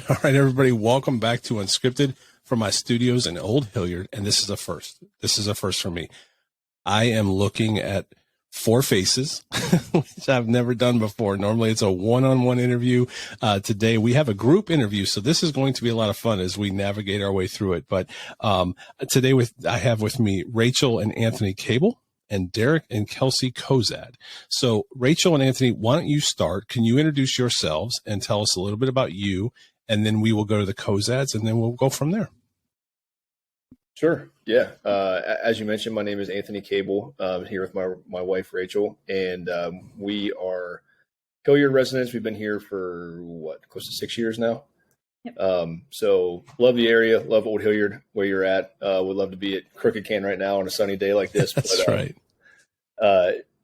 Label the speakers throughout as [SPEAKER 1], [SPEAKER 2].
[SPEAKER 1] All right, everybody, welcome back to Unscripted from my studios in Old Hilliard, and this is a first. This is a first for me. I am looking at four faces, which I've never done before. Normally, it's a one-on-one interview. Today, we have a group interview, so this is going to be a lot of fun as we navigate our way through it. But today, I have with me Rachel and Anthony Cable and Derrick and Kelsea Cozad. So, Rachel and Anthony, why don't you start? Can you introduce yourselves and tell us a little bit about you? And then we will go to the Cozads, and then we'll go from there.
[SPEAKER 2] Sure. Yeah. As you mentioned, my name is Anthony Cable. I'm here with my wife, Rachel, and we are Hilliard residents. We've been here for, close to 6 years now. Yep. So love the area, love Old Hilliard, where you're at. Would love to be at Crooked Can right now on a sunny day like this.
[SPEAKER 1] That's right.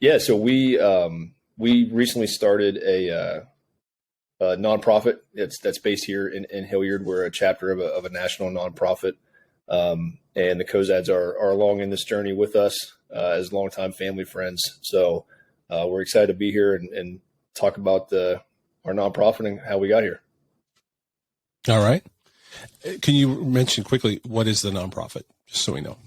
[SPEAKER 2] Yeah. So we recently started a nonprofit that's based here in Hilliard. We're a chapter of a national nonprofit. And the Cozads are along in this journey with us as longtime family friends. So we're excited to be here and talk about our nonprofit and how we got here.
[SPEAKER 1] All right. Can you mention quickly, what is the nonprofit, just so we know?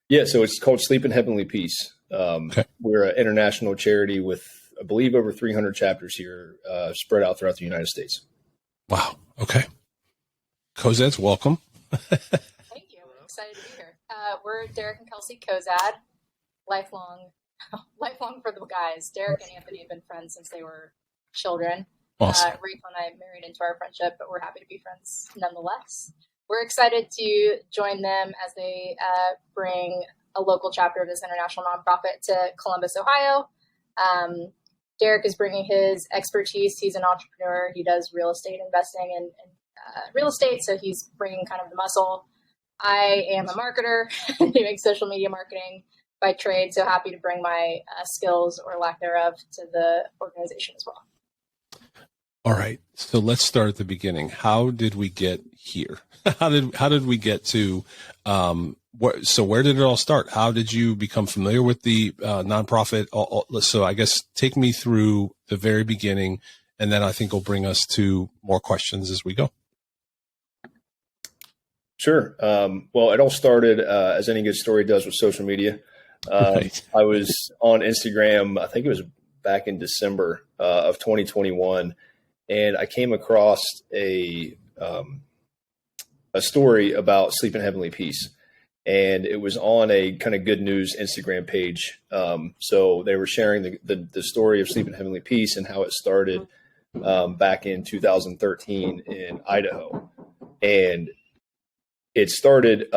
[SPEAKER 2] Yeah, so it's called Sleep in Heavenly Peace.
[SPEAKER 1] Okay.
[SPEAKER 2] We're an international charity with, I believe, over 300 chapters here spread out throughout the United States.
[SPEAKER 1] Wow. Okay. Cozads, welcome.
[SPEAKER 3] Thank you. I'm excited to be here. We're Derrick and Kelsea Cozad, lifelong for the guys. Derrick and Anthony have been friends since they were children.
[SPEAKER 1] Awesome.
[SPEAKER 3] Rachel and I married into our friendship, but we're happy to be friends nonetheless. We're excited to join them as they bring a local chapter of this international nonprofit to Columbus, Ohio. Derrick is bringing his expertise. He's an entrepreneur. He does real estate investing and real estate, so he's bringing kind of the muscle. I am a marketer doing social media marketing by trade, so happy to bring my skills or lack thereof to the organization as well.
[SPEAKER 1] All right, so let's start at the beginning. How did we get here? How did we get to? So where did it all start? How did you become familiar with the nonprofit? So I guess take me through the very beginning, and then I think it'll bring us to more questions as we go.
[SPEAKER 2] Sure. Well, it all started, as any good story does, with social media.
[SPEAKER 1] Right.
[SPEAKER 2] I was on Instagram, I think it was back in December of 2021, and I came across a story about Sleep in Heavenly Peace. And it was on a kind of good news Instagram page. So they were sharing the story of Sleep in Heavenly Peace and how it started back in 2013 in Idaho. And it started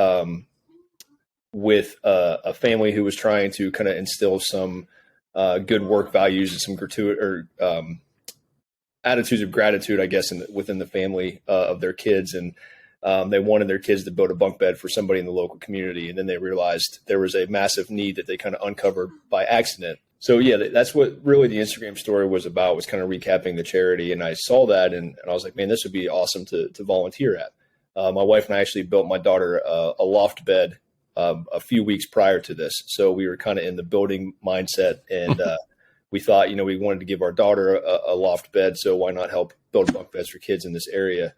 [SPEAKER 2] with a family who was trying to kind of instill some good work values and some attitudes of gratitude, I guess, within the family of their kids. And they wanted their kids to build a bunk bed for somebody in the local community. And then they realized there was a massive need that they kind of uncovered by accident. So, yeah, that's what really the Instagram story was about, was kind of recapping the charity. And I saw that and I was like, man, this would be awesome to volunteer at. My wife and I actually built my daughter a loft bed a few weeks prior to this. So we were kind of in the building mindset, and we thought, we wanted to give our daughter a loft bed. So why not help build bunk beds for kids in this area?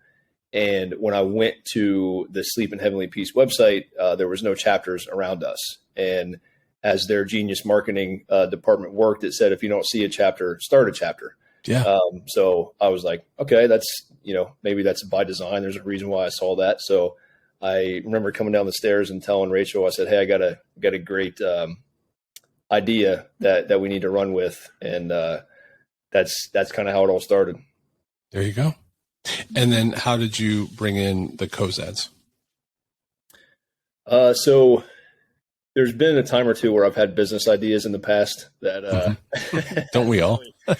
[SPEAKER 2] And when I went to the Sleep in Heavenly Peace website, there was no chapters around us. And as their genius marketing department worked, it said, if you don't see a chapter, start a chapter.
[SPEAKER 1] Yeah.
[SPEAKER 2] So I was like, okay, that's, maybe that's by design. There's a reason why I saw that. So I remember coming down the stairs and telling Rachel, I said, hey, I got a great idea that we need to run with. And that's kind of how it all started.
[SPEAKER 1] There you go. And then how did you bring in the Cozads?
[SPEAKER 2] So there's been a time or two where I've had business ideas in the past that
[SPEAKER 1] don't we all?
[SPEAKER 2] Yeah,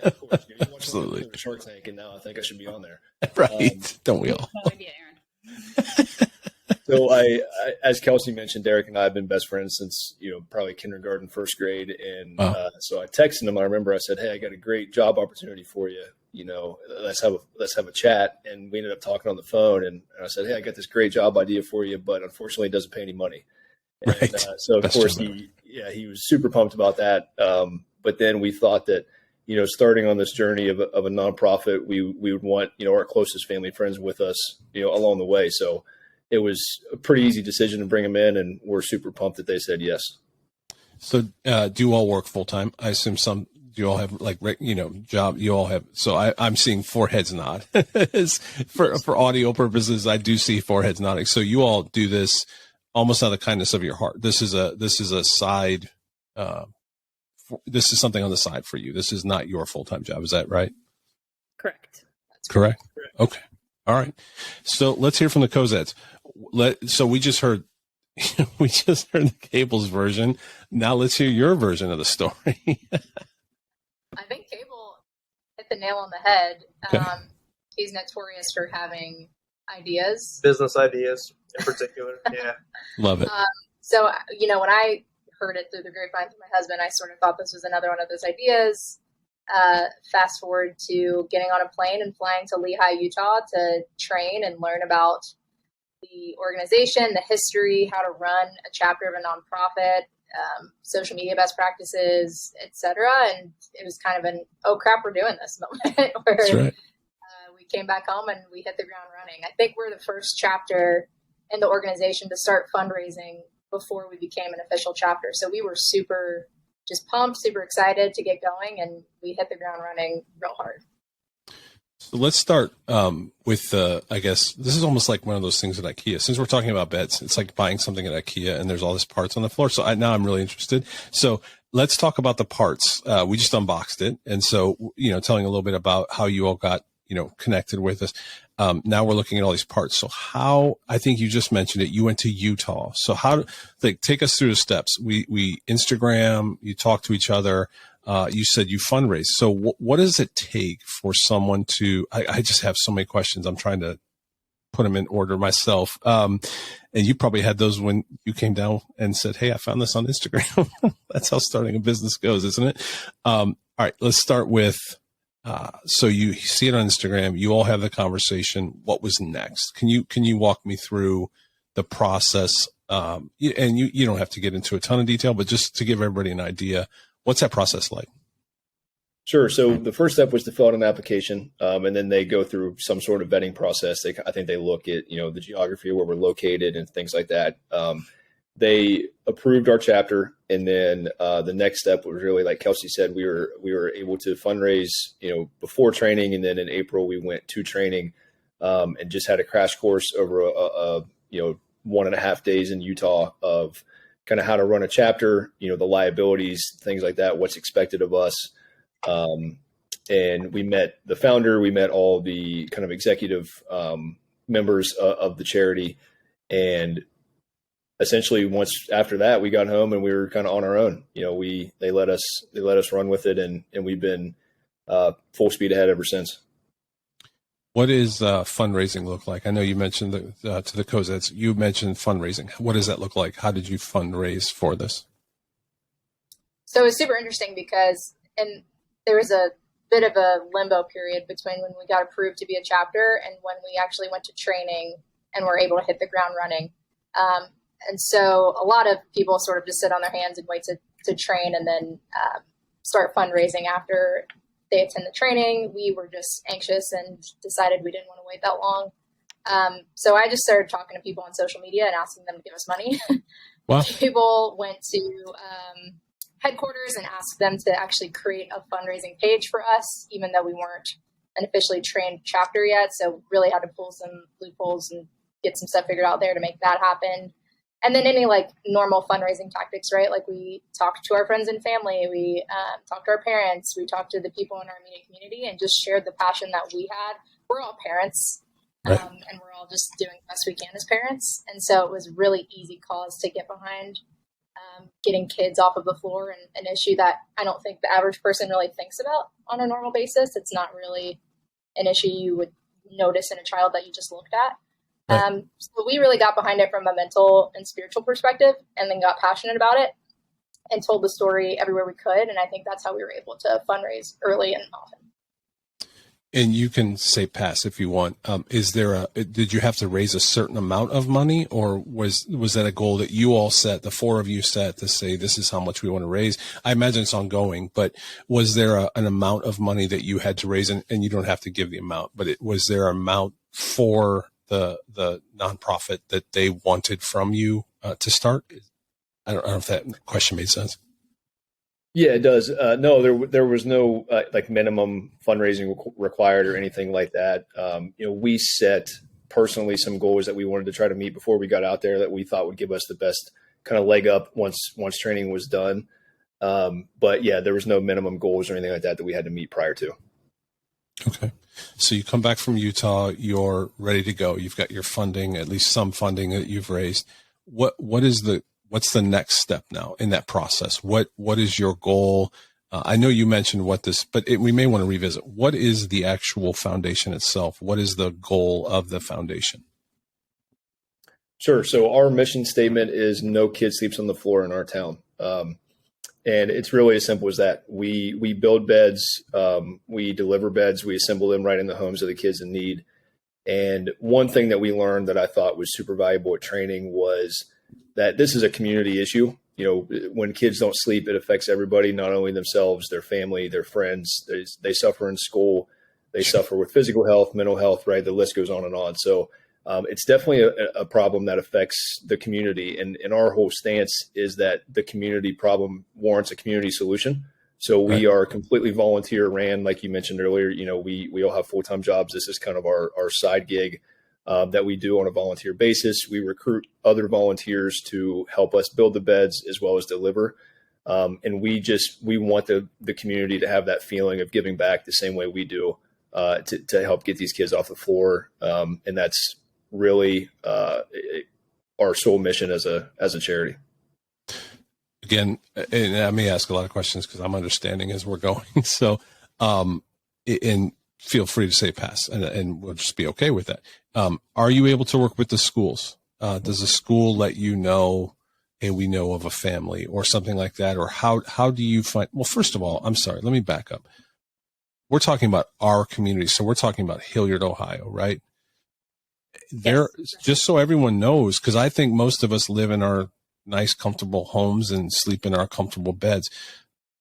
[SPEAKER 2] of course.
[SPEAKER 1] Absolutely.
[SPEAKER 2] Shark Tank, and now I think I should be on there.
[SPEAKER 1] Right. Don't we all?
[SPEAKER 3] No idea, Aaron.
[SPEAKER 2] So I, as Kelsea mentioned, Derrick and I have been best friends since, probably kindergarten, first grade. And so I texted him. I remember I said, hey, I got a great job opportunity for you. Let's have a chat. And we ended up talking on the phone. And I said, hey, I got this great job idea for you, but unfortunately it doesn't pay any money. And,
[SPEAKER 1] right.
[SPEAKER 2] So of course he was super pumped about that. But then we thought that, starting on this journey of a nonprofit, we would want, our closest family and friends with us, along the way. So it was a pretty easy decision to bring them in, and we're super pumped that they said yes.
[SPEAKER 1] So, do you all work full time? I assume do you all have job? You all have. So I'm seeing foreheads nod. for audio purposes, I do see foreheads nodding. So you all do this almost out of the kindness of your heart. This is a side. This is something on the side for you. This is not your full-time job. Is that right?
[SPEAKER 4] Correct.
[SPEAKER 1] Correct. Okay. All right. So let's hear from the Cozads. So we just heard the Cables version. Now let's hear your version of the story.
[SPEAKER 3] I think Cable hit the nail on the head.
[SPEAKER 1] Okay.
[SPEAKER 3] He's notorious for having ideas.
[SPEAKER 4] Business ideas in particular. Yeah.
[SPEAKER 1] Love it.
[SPEAKER 3] So, when I heard it through the grapevine through my husband, I sort of thought this was another one of those ideas. Fast forward to getting on a plane and flying to Lehigh, Utah to train and learn about the organization, the history, how to run a chapter of a nonprofit, social media best practices, etc. And it was kind of an, oh crap, we're doing this moment where
[SPEAKER 1] That's right.
[SPEAKER 3] We came back home and we hit the ground running. I think we're the first chapter in the organization to start fundraising before we became an official chapter. So we were super just pumped, super excited to get going, and we hit the ground running real hard.
[SPEAKER 1] So let's start with I guess this is almost like one of those things at IKEA. Since we're talking about beds, it's like buying something at IKEA and there's all these parts on the floor. So now I'm really interested. So let's talk about the parts. We just unboxed it. And so, telling a little bit about how you all got, connected with us. Now we're looking at all these parts. So I think you just mentioned it, you went to Utah. So take us through the steps. We Instagram, you talk to each other. You said you fundraise. So what does it take for someone to, I just have so many questions. I'm trying to put them in order myself. And you probably had those when you came down and said, hey, I found this on Instagram. That's how starting a business goes, isn't it? All right, let's start with, so you see it on Instagram, you all have the conversation. What was next? Can you walk me through the process? And you don't have to get into a ton of detail, but just to give everybody an idea, what's that process like?
[SPEAKER 2] Sure. So the first step was to fill out an application, and then they go through some sort of vetting process. I think they look at, the geography where we're located and things like that. They approved our chapter, and then the next step was really, like Kelsea said, we were able to fundraise, before training, and then in April we went to training, and just had a crash course over a 1.5 days in Utah of kind of how to run a chapter, the liabilities, things like that, what's expected of us. And we met the founder, we met all the kind of executive members of the charity, and essentially once after that we got home and we were kind of on our own. They let us run with it, and we've been full speed ahead ever since.
[SPEAKER 1] What does fundraising look like? I know you mentioned to the Cozads, you mentioned fundraising. What does that look like? How did you fundraise for this?
[SPEAKER 3] So it was super interesting because there was a bit of a limbo period between when we got approved to be a chapter and when we actually went to training and were able to hit the ground running. And so a lot of people sort of just sit on their hands and wait to train and then start fundraising after they attend the training. We were just anxious and decided we didn't want to wait that long. So I just started talking to people on social media and asking them to give us money.
[SPEAKER 1] Wow.
[SPEAKER 3] People went to headquarters and asked them to actually create a fundraising page for us, even though we weren't an officially trained chapter yet. So really had to pull some loopholes and get some stuff figured out there to make that happen. And then any normal fundraising tactics, right? Like we talked to our friends and family, we talked to our parents, we talked to the people in our immediate community and just shared the passion that we had. We're all parents,
[SPEAKER 1] right.
[SPEAKER 3] And we're all just doing the best we can as parents. And so it was a really easy cause to get behind, getting kids off of the floor, and an issue that I don't think the average person really thinks about on a normal basis. It's not really an issue you would notice in a child that you just looked at. Right. So we really got behind it from a mental and spiritual perspective and then got passionate about it and told the story everywhere we could. And I think that's how we were able to fundraise early and often.
[SPEAKER 1] And you can say pass if you want. Did you have to raise a certain amount of money, or was that a goal that you all set, the four of you set, to say this is how much we want to raise? I imagine it's ongoing, but was there an amount of money that you had to raise? And you don't have to give the amount, but was there an amount for the nonprofit that they wanted from you to start? I don't know if that question made sense.
[SPEAKER 2] Yeah, it does. No, there was no like minimum fundraising required or anything like that. We set personally some goals that we wanted to try to meet before we got out there that we thought would give us the best kind of leg up once training was done. But yeah, there was no minimum goals or anything like that we had to meet prior to.
[SPEAKER 1] Okay. So you come back from Utah, you're ready to go. You've got your funding, at least some funding that you've raised. What's the next step now in that process? What is your goal? I know you mentioned we may want to revisit. What is the actual foundation itself? What is the goal of the foundation?
[SPEAKER 2] Sure. So our mission statement is no kid sleeps on the floor in our town. And it's really as simple as that. We build beds, we deliver beds, we assemble them right in the homes of the kids in need. And one thing that we learned that I thought was super valuable at training was that this is a community issue. When kids don't sleep, it affects everybody, not only themselves, their family, their friends. They suffer in school. They suffer with physical health, mental health, right? The list goes on and on. So it's definitely a problem that affects the community. And our whole stance is that the community problem warrants a community solution. So we are completely volunteer ran, like you mentioned earlier. We all have full-time jobs. This is kind of our side gig that we do on a volunteer basis. We recruit other volunteers to help us build the beds as well as deliver. And we want the community to have that feeling of giving back the same way we do to help get these kids off the floor. And that's really our sole mission as a charity.
[SPEAKER 1] Again, and I may ask a lot of questions because I'm understanding as we're going. So, and feel free to say pass, and we'll just be okay with that. Are you able to work with the schools? Does the school let you know, hey, we know of a family or something like that? Or how do you find, well, first of all, I'm sorry, let me back up. We're talking about our community. So we're talking about Hilliard, Ohio, right? Yes. Just so everyone knows, because I think most of us live in our nice, comfortable homes and sleep in our comfortable beds.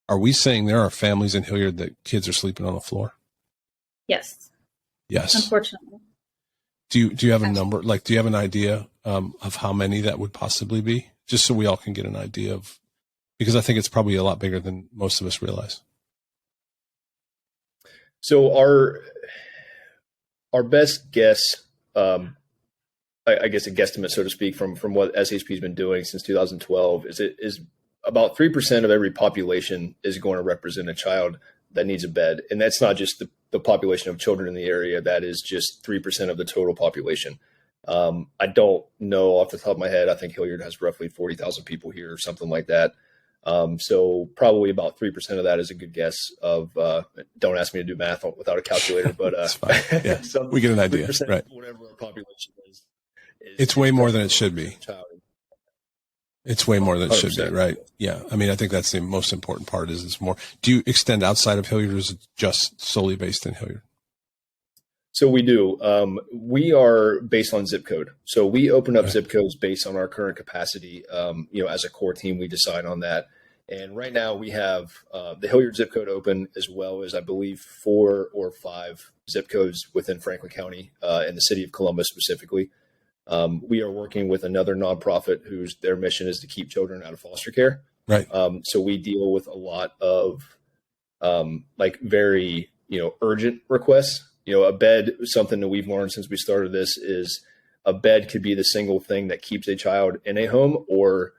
[SPEAKER 1] Are we saying there are families in Hilliard that kids are sleeping on the floor?
[SPEAKER 5] Yes.
[SPEAKER 1] Yes.
[SPEAKER 5] Unfortunately.
[SPEAKER 1] Do you have a number? Like, do you have an idea of how many that would possibly be? Just so we all can get an idea of, because I think it's probably a lot bigger than most of us realize.
[SPEAKER 2] So our best guess, I guess a guesstimate, so to speak, from what SHP has been doing since 2012 is about 3% of every population is going to represent a child that needs a bed. And that's not just the population of children in the area. That is just 3% of the total population. I don't know off the top of my head. I think Hilliard has roughly 40,000 people here or something like that. So probably about 3% of that is a good guess of, don't ask me to do math without a calculator, but
[SPEAKER 1] yeah. We get an idea, right?
[SPEAKER 2] Whatever our population is
[SPEAKER 1] it's way more than it should be. It's way more than it should be, right? Yeah. I mean, I think that's the most important part is it's more. Do you extend outside of Hilliard, or is it just solely based in Hilliard?
[SPEAKER 2] So we do. We are based on zip code. So we open up zip codes based on our current capacity. As a core team, we decide on that. And right now we have the Hilliard zip code open, as well as I believe 4 or 5 zip codes within Franklin County in the city of Columbus specifically. We are working with another nonprofit their mission is to keep children out of foster care.
[SPEAKER 1] Right.
[SPEAKER 2] So we deal with a lot of very, urgent requests. A bed, something that we've learned since we started this is a bed could be the single thing that keeps a child in a home or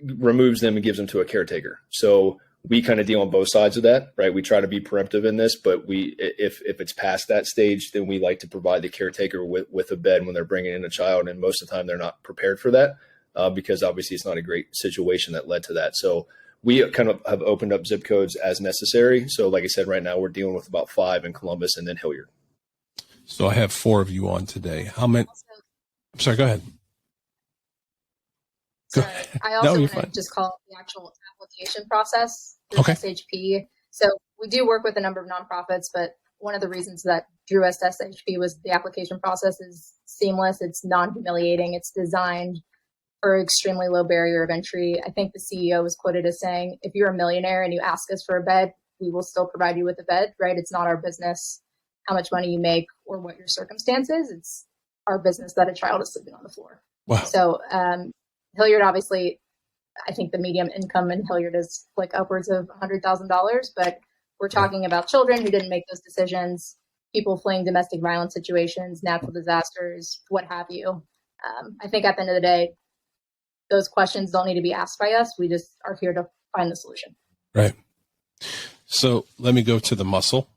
[SPEAKER 2] removes them and gives them to a caretaker. So we kind of deal on both sides of that, right? We try to be preemptive in this, but if it's past that stage, then we like to provide the caretaker with a bed when they're bringing in a child. And most of the time they're not prepared for that because obviously it's not a great situation that led to that. So we kind of have opened up zip codes as necessary. So like I said, right now we're dealing with about 5 in Columbus and then Hilliard.
[SPEAKER 1] So I have 4 of you on today. How many? I'm sorry, go ahead.
[SPEAKER 3] Sorry, I also want to just call it the actual application process through SHP. So we do work with a number of nonprofits, but one of the reasons that drew us to SHP was the application process is seamless. It's non-humiliating. It's designed for extremely low barrier of entry. I think the CEO was quoted as saying, if you're a millionaire and you ask us for a bed, we will still provide you with a bed, right? It's not our business how much money you make or what your circumstances. It's our business that a child is sleeping on the floor.
[SPEAKER 1] Wow.
[SPEAKER 3] So Hilliard, obviously, I think the median income in Hilliard is like upwards of $100,000, but we're talking about children who didn't make those decisions, people fleeing domestic violence situations, natural disasters, what have you. I think at the end of the day, those questions don't need to be asked by us. We just are here to find the solution.
[SPEAKER 1] Right. So let me go to the muscle,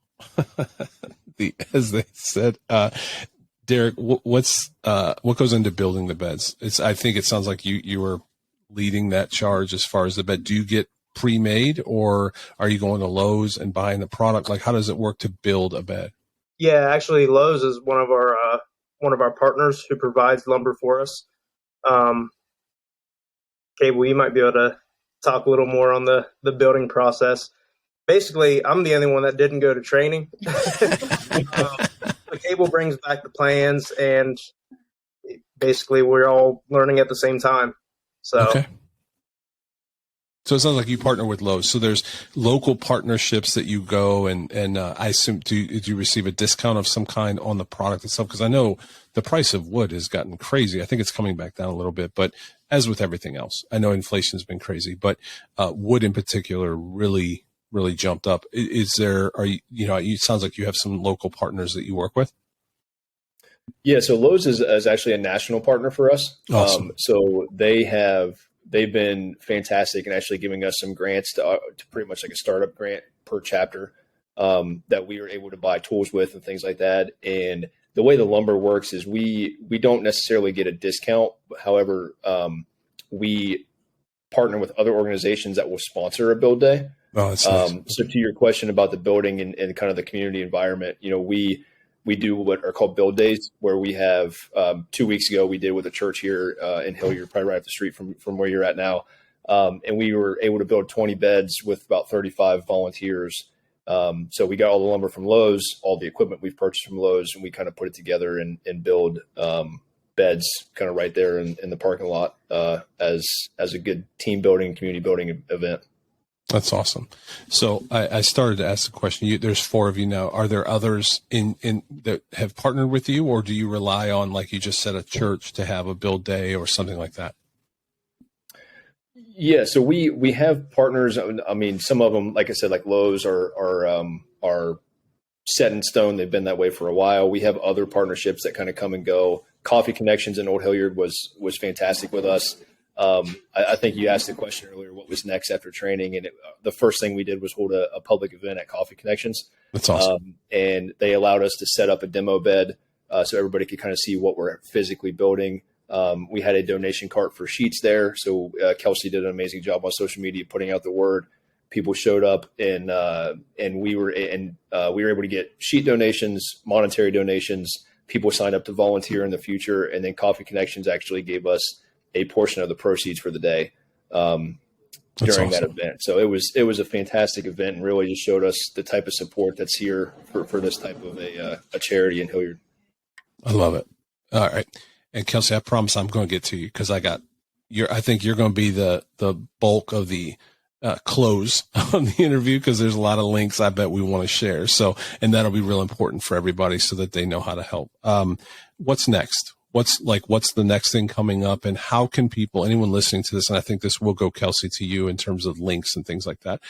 [SPEAKER 1] as they said. Derrick, what goes into building the beds? I think it sounds like you were leading that charge as far as the bed. Do you get pre-made, or are you going to Lowe's and buying the product? Like, how does it work to build a bed?
[SPEAKER 4] Yeah, actually, Lowe's is one of our partners who provides lumber for us. Cable, you might be able to talk a little more on the building process. Basically, I'm the only one that didn't go to training. Cable brings back the plans, and basically we're all learning at the same time. So,
[SPEAKER 1] okay. So it sounds like you partner with Lowe's. So there's local partnerships that you go and I assume, do you receive a discount of some kind on the product itself? Because I know the price of wood has gotten crazy. I think it's coming back down a little bit, but as with everything else, I know inflation's been crazy, but wood in particular really jumped up. It sounds like you have some local partners that you work with.
[SPEAKER 2] Yeah, so Lowe's is actually a national partner for us.
[SPEAKER 1] Awesome.
[SPEAKER 2] So they've been fantastic in actually giving us some grants to pretty much like a startup grant per chapter that we were able to buy tools with and things like that. And the way the lumber works is we don't necessarily get a discount. However, we partner with other organizations that will sponsor a build day.
[SPEAKER 1] Oh, that's nice.
[SPEAKER 2] So to your question about the building and kind of the community environment, we do what are called build days, where we have 2 weeks ago, we did with a church here in Hilliard, probably right up the street from where you're at now. And we were able to build 20 beds with about 35 volunteers. So we got all the lumber from Lowe's, all the equipment we've purchased from Lowe's, and we kind of put it together and build beds kind of right there in the parking lot as a good team building, community building event.
[SPEAKER 1] That's awesome. So I started to ask the question. There's 4 of you now. Are there others in that have partnered with you, or do you rely on, like you just said, a church to have a build day or something like that?
[SPEAKER 2] Yeah, so we have partners. I mean, some of them, like I said, like Lowe's are set in stone. They've been that way for a while. We have other partnerships that kind of come and go. Coffee Connections in Old Hilliard was fantastic with us. I think you asked the question earlier, what was next after training? And the first thing we did was hold a public event at Coffee Connections.
[SPEAKER 1] That's awesome.
[SPEAKER 2] And they allowed us to set up a demo bed so everybody could kind of see what we're physically building. We had a donation cart for sheets there. So Kelsea did an amazing job on social media putting out the word. People showed up and we were able to get sheet donations, monetary donations. People signed up to volunteer in the future. And then Coffee Connections actually gave us a portion of the proceeds for the day during that event. So it was a fantastic event and really just showed us the type of support that's here for this type of a charity in Hilliard.
[SPEAKER 1] I love it. All right. And Kelsea, I promise I'm going to get to you because I think you're going to be the bulk of the close on the interview because there's a lot of links I bet we want to share. So, and that'll be real important for everybody so that they know how to help. What's next? What's the next thing coming up, and how can people, anyone listening to this, and I think this will go, Kelsea, to you in terms of links and things like that.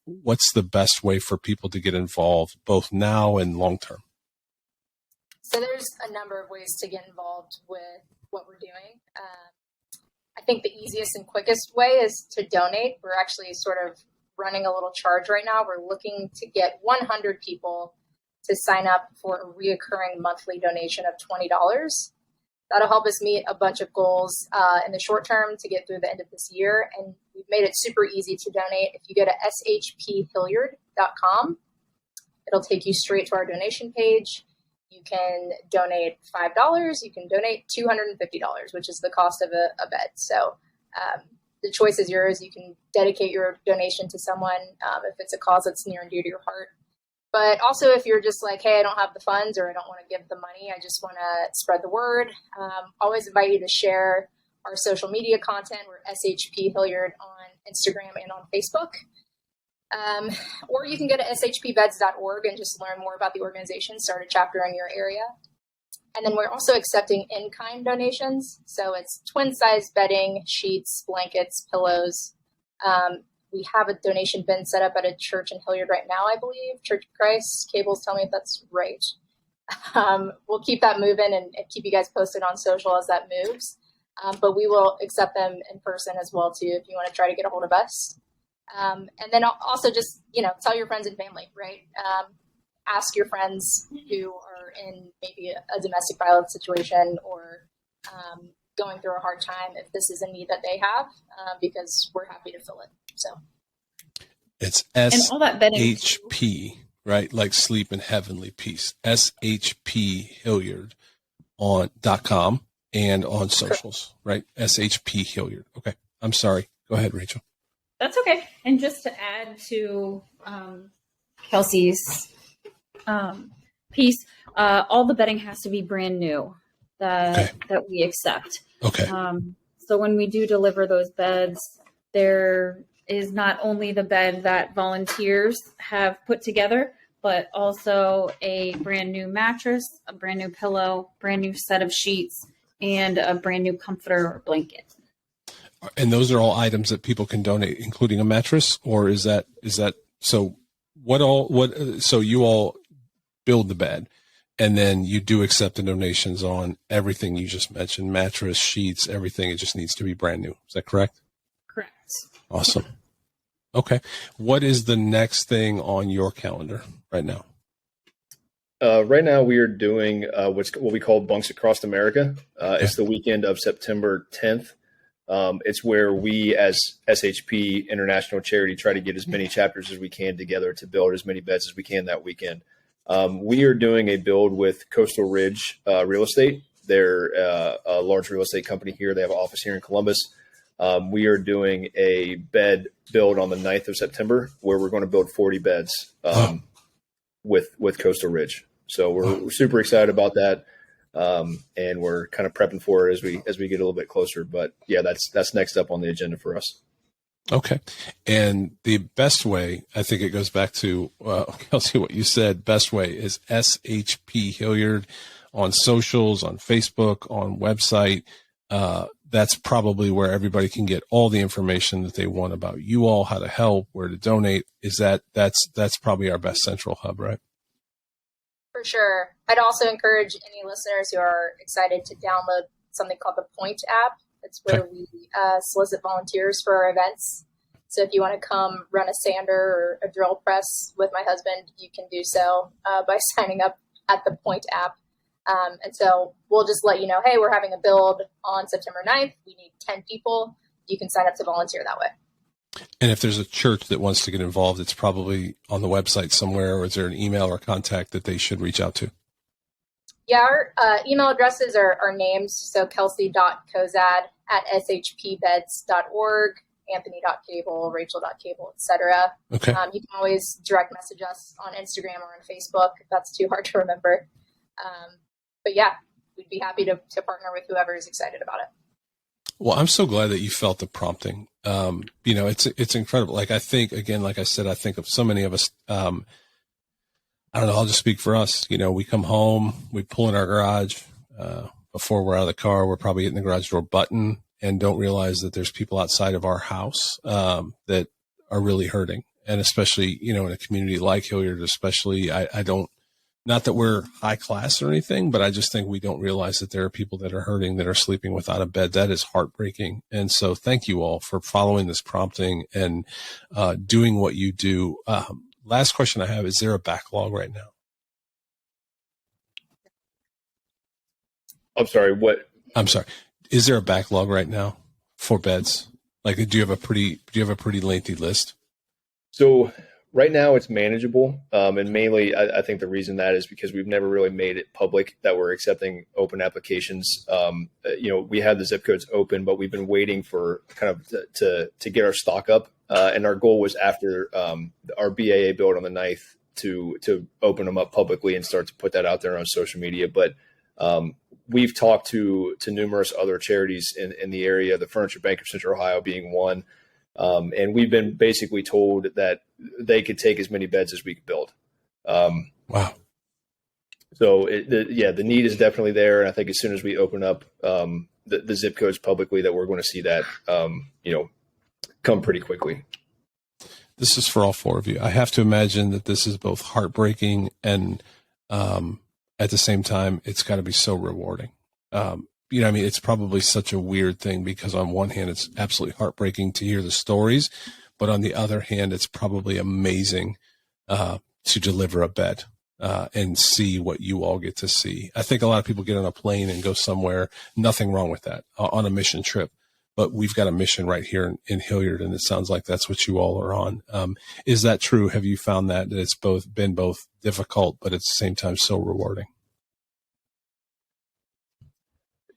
[SPEAKER 1] What's the best way for people to get involved both now and long term?
[SPEAKER 3] So there's a number of ways to get involved with what we're doing. I think the easiest and quickest way is to donate. We're actually sort of running a little charge right now. We're looking to get 100 people to sign up for a reoccurring monthly donation of $20. That'll help us meet a bunch of goals in the short term to get through the end of this year. And we've made it super easy to donate. If you go to shphilliard.com, it'll take you straight to our donation page. You can donate $5. You can donate $250, which is the cost of a bed. So the choice is yours. You can dedicate your donation to someone if it's a cause that's near and dear to your heart. But also if you're just like, hey, I don't have the funds or I don't want to give the money, I just want to spread the word. Always invite you to share our social media content. We're SHP Hilliard on Instagram and on Facebook. Or you can go to shpbeds.org and just learn more about the organization, start a chapter in your area. And then we're also accepting in-kind donations. So it's twin-size bedding, sheets, blankets, pillows. We have a donation bin set up at a church in Hilliard right now, I believe, Church of Christ. Cables, tell me if that's right. We'll keep that moving and keep you guys posted on social as that moves. But we will accept them in person as well, too, if you want to try to get a hold of us. And then also just, tell your friends and family, right? Ask your friends who are in maybe a domestic violence situation or going through a hard time if this is a need that they have, because we're happy to fill it. So
[SPEAKER 1] it's SHP, right? Like sleep in heavenly peace. SHP Hilliard .com and on socials, right? SHP Hilliard. Okay. I'm sorry. Go ahead, Rachel.
[SPEAKER 5] That's okay. And just to add to Kelsea's piece, all the bedding has to be brand new that we accept.
[SPEAKER 1] Okay.
[SPEAKER 5] So when we do deliver those beds, there is not only the bed that volunteers have put together, but also a brand new mattress, a brand new pillow, brand new set of sheets, and a brand new comforter or blanket.
[SPEAKER 1] And those are all items that people can donate, including a mattress, or is that so? So you all build the bed, and then you do accept the donations on everything you just mentioned, mattress, sheets, everything. It just needs to be brand new. Is that correct?
[SPEAKER 5] Correct.
[SPEAKER 1] Awesome. Okay. What is the next thing on your calendar right now?
[SPEAKER 2] Right now we are doing what we call Bunks Across America. It's the weekend of September 10th. It's where we as SHP International Charity try to get as many chapters as we can together to build as many beds as we can that weekend. We are doing a build with Coastal Ridge Real Estate. They're a large real estate company here. They have an office here in Columbus. We are doing a bed build on the 9th of September where we're going to build 40 beds with Coastal Ridge. So we're super excited about that. And we're kind of prepping for it as we get a little bit closer. But yeah, that's next up on the agenda for us.
[SPEAKER 1] Okay. And the best way, I think it goes back to, Kelsea, what you said, best way is SHP Hilliard on socials, on Facebook, on website. That's probably where everybody can get all the information that they want about you all, how to help, where to donate. That's probably our best central hub, right?
[SPEAKER 3] For sure. I'd also encourage any listeners who are excited to download something called the Point app. It's where we solicit volunteers for our events. So if you want to come run a sander or a drill press with my husband, you can do so by signing up at the Point app. And so we'll just let you know, hey, we're having a build on September 9th. We need 10 people. You can sign up to volunteer that way.
[SPEAKER 1] And if there's a church that wants to get involved, it's probably on the website somewhere, or is there an email or contact that they should reach out to?
[SPEAKER 3] Yeah, our email addresses are names. So kelsey.cozad@shpbeds.org, anthony.cable, rachel.cable, etc.
[SPEAKER 1] Okay.
[SPEAKER 3] You can always direct message us on Instagram or on Facebook if that's too hard to remember. But yeah, we'd be happy to partner with whoever is excited about it.
[SPEAKER 1] Well, I'm so glad that you felt the prompting. It's incredible. Like, I think, again, like I said, I think of so many of us, I don't know, I'll just speak for us. We come home, we pull in our garage, before we're out of the car, we're probably hitting the garage door button and don't realize that there's people outside of our house, that are really hurting. And especially, in a community like Hilliard, especially, I don't, not that we're high class or anything, but I just think we don't realize that there are people that are hurting, that are sleeping without a bed. That is heartbreaking. And so thank you all for following this prompting and doing what you do. Last question I have, is there a backlog right now?
[SPEAKER 2] I'm sorry, what?
[SPEAKER 1] I'm sorry. Is there a backlog right now for beds? Like, do you have a pretty lengthy list?
[SPEAKER 2] So right now it's manageable. And mainly I think the reason that is because we've never really made it public that we're accepting open applications. We had the zip codes open, but we've been waiting for kind of to get our stock up. And our goal was after our BAA build on the 9th to open them up publicly and start to put that out there on social media. But we've talked to numerous other charities in the area, the Furniture Bank of Central Ohio being one. And we've been basically told that they could take as many beds as we could build.
[SPEAKER 1] Wow.
[SPEAKER 2] So the need is definitely there. And I think as soon as we open up the zip codes publicly, that we're going to see that, come pretty quickly.
[SPEAKER 1] This is for all four of you. I have to imagine that this is both heartbreaking and at the same time, it's got to be so rewarding. It's probably such a weird thing because on one hand, it's absolutely heartbreaking to hear the stories, but on the other hand, it's probably amazing to deliver a bed and see what you all get to see. I think a lot of people get on a plane and go somewhere, nothing wrong with that, on a mission trip. But we've got a mission right here in Hilliard, and it sounds like that's what you all are on. Is that true? Have you found that it's been both difficult, but at the same time so rewarding?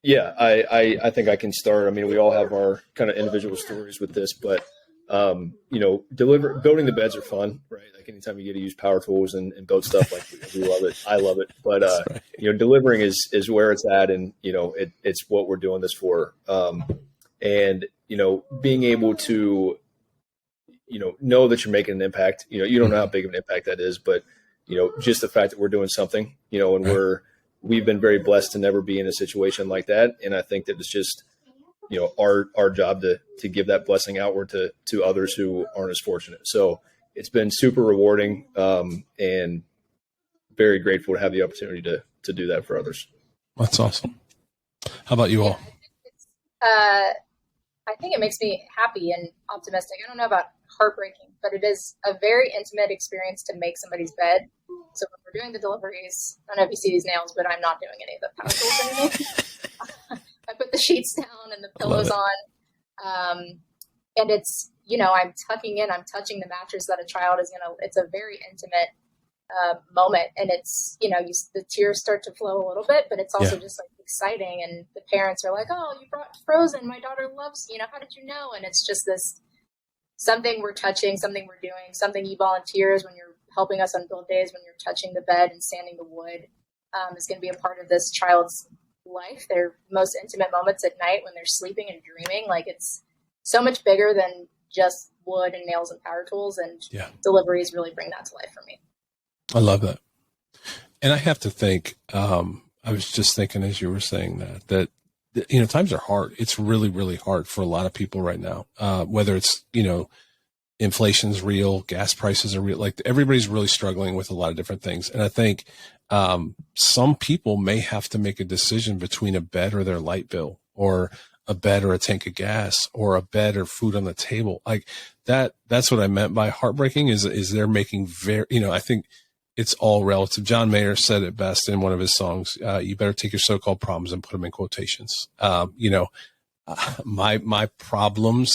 [SPEAKER 2] Yeah, I think I can start. I mean, we all have our kind of individual stories with this, but building the beds are fun, right? Like anytime you get to use power tools and build stuff, like we love it. I love it. But right. Delivering is where it's at, and it's what we're doing this for. And being able to know that you're making an impact. You don't know how big of an impact that is, but just the fact that we're doing something, and
[SPEAKER 1] right.
[SPEAKER 2] We've been very blessed to never be in a situation like that. And I think that it's just, our job to give that blessing outward to others who aren't as fortunate. So it's been super rewarding, and very grateful to have the opportunity to do that for others.
[SPEAKER 1] That's awesome. How about you all?
[SPEAKER 3] I think it makes me happy and optimistic. I don't know about heartbreaking, but it is a very intimate experience to make somebody's bed. So when we're doing the deliveries, I don't know if you see these nails, but I'm not doing any of the power tools anymore. I put the sheets down and the pillows on. And it's, I'm tucking in, I'm touching the mattress that a child is it's a very intimate moment. And it's, the tears start to flow a little bit, but it's also just like exciting. And the parents are like, oh, you brought Frozen. My daughter loves, how did you know? And it's just this, something we're touching, something we're doing, something you volunteers when you're helping us on build days, when you're touching the bed and sanding the wood, is going to be a part of this child's life. Their most intimate moments at night when they're sleeping and dreaming, like it's so much bigger than just wood and nails and power tools, and deliveries really bring that to life for me.
[SPEAKER 1] I love that. And I have to think, I was just thinking as you were saying that times are hard. It's really, really hard for a lot of people right now, whether it's, inflation's real, gas prices are real, like everybody's really struggling with a lot of different things. And I think some people may have to make a decision between a bed or their light bill, or a bed or a tank of gas, or a bed or food on the table. Like that's what I meant by heartbreaking is they're making I think it's all relative. John Mayer said it best in one of his songs. You better take your so-called problems and put them in quotations. My problems,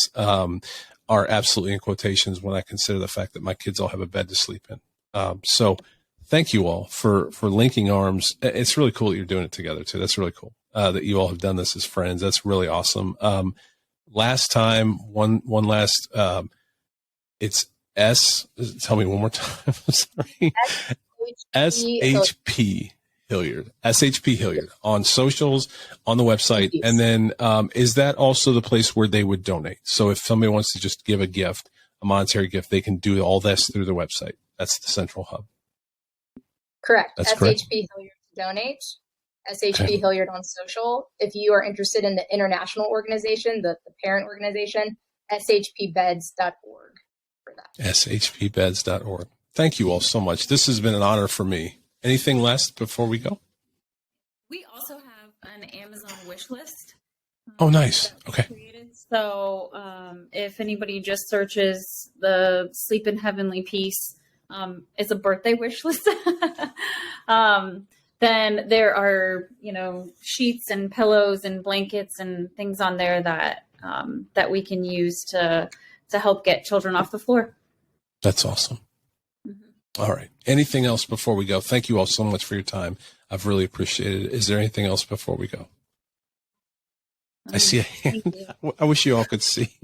[SPEAKER 1] are absolutely in quotations when I consider the fact that my kids all have a bed to sleep in. So thank you all for linking arms. It's really cool that you're doing it together too. That's really cool. That you all have done this as friends. That's really awesome. Last time, one last, it's tell me one more time. I'm sorry. SHP Hilliard, SHP Hilliard on socials, on the website. And then, is that also the place where they would donate? So if somebody wants to just give a gift, a monetary gift, they can do all this through the website. That's the central hub.
[SPEAKER 3] Correct.
[SPEAKER 1] That's
[SPEAKER 3] SHP
[SPEAKER 1] correct.
[SPEAKER 3] Hilliard to donate. SHP Hilliard on social. If you are interested in the international organization, the parent organization, shpbeds.org for that.
[SPEAKER 1] shpbeds.org. Thank you all so much. This has been an honor for me. Anything last before we go?
[SPEAKER 5] We also have an Amazon Wishlist.
[SPEAKER 1] Oh, nice. Okay.
[SPEAKER 5] So if anybody just searches the Sleep in Heavenly Peace, it's a birthday wish list. Then there are, sheets and pillows and blankets and things on there that we can use to help get children off the floor.
[SPEAKER 1] That's awesome. All right. Anything else before we go? Thank you all so much for your time. I've really appreciated it. Is there anything else before we go? I see a hand. I wish you all could see.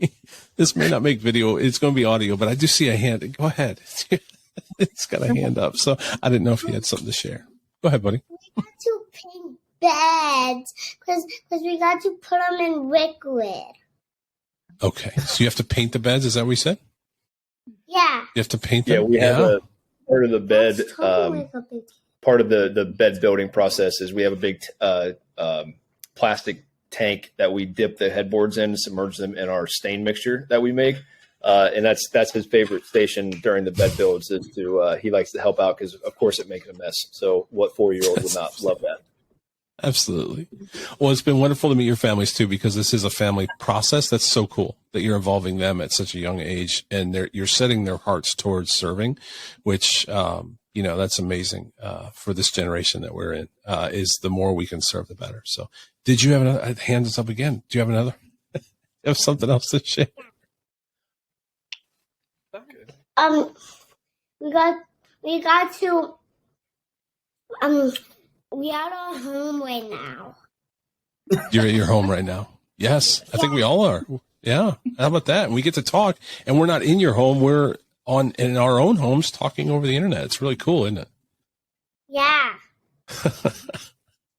[SPEAKER 1] This may not make video. It's going to be audio, but I do see a hand. Go ahead. It's got a hand up. So I didn't know if you had something to share. Go ahead, buddy.
[SPEAKER 6] We got to paint beds because we got to put them in liquid.
[SPEAKER 1] Okay. So you have to paint the beds. Is that what we said?
[SPEAKER 6] Yeah.
[SPEAKER 1] You have to paint them?
[SPEAKER 2] Yeah, we have a part of the bed.
[SPEAKER 6] That's totally like a big
[SPEAKER 2] Part of the bed building process is we have a big plastic tank that we dip the headboards in and submerge them in our stain mixture that we make. And that's his favorite station during the bed builds is to he likes to help out because of course it makes a mess. So what 4-year-old would not love that?
[SPEAKER 1] Absolutely. Well, it's been wonderful to meet your families too, because this is a family process. That's so cool that you're involving them at such a young age, and you're setting their hearts towards serving, which, that's amazing, for this generation that we're in, is the more we can serve, the better. So did you have another hand is up again? Do you have another? You have something else to share?
[SPEAKER 6] we got to we are at home right now.
[SPEAKER 1] You're at your home right now. Yes, I think we all are. Yeah. How about that? And we get to talk, and we're not in your home. We're in our own homes talking over the internet. It's really cool, isn't it?
[SPEAKER 6] Yeah.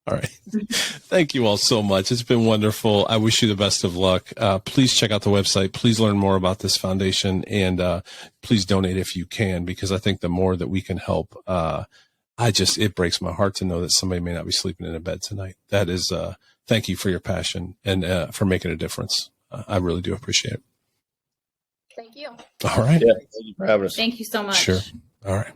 [SPEAKER 1] All right. Thank you all so much. It's been wonderful. I wish you the best of luck. Please check out the website. Please learn more about this foundation, and please donate if you can, because I think the more that we can help, it breaks my heart to know that somebody may not be sleeping in a bed tonight. That is, thank you for your passion and for making a difference. I really do appreciate it.
[SPEAKER 3] Thank you.
[SPEAKER 1] All right.
[SPEAKER 2] Yeah, thank you for having us.
[SPEAKER 5] Thank you so much.
[SPEAKER 1] Sure. All right.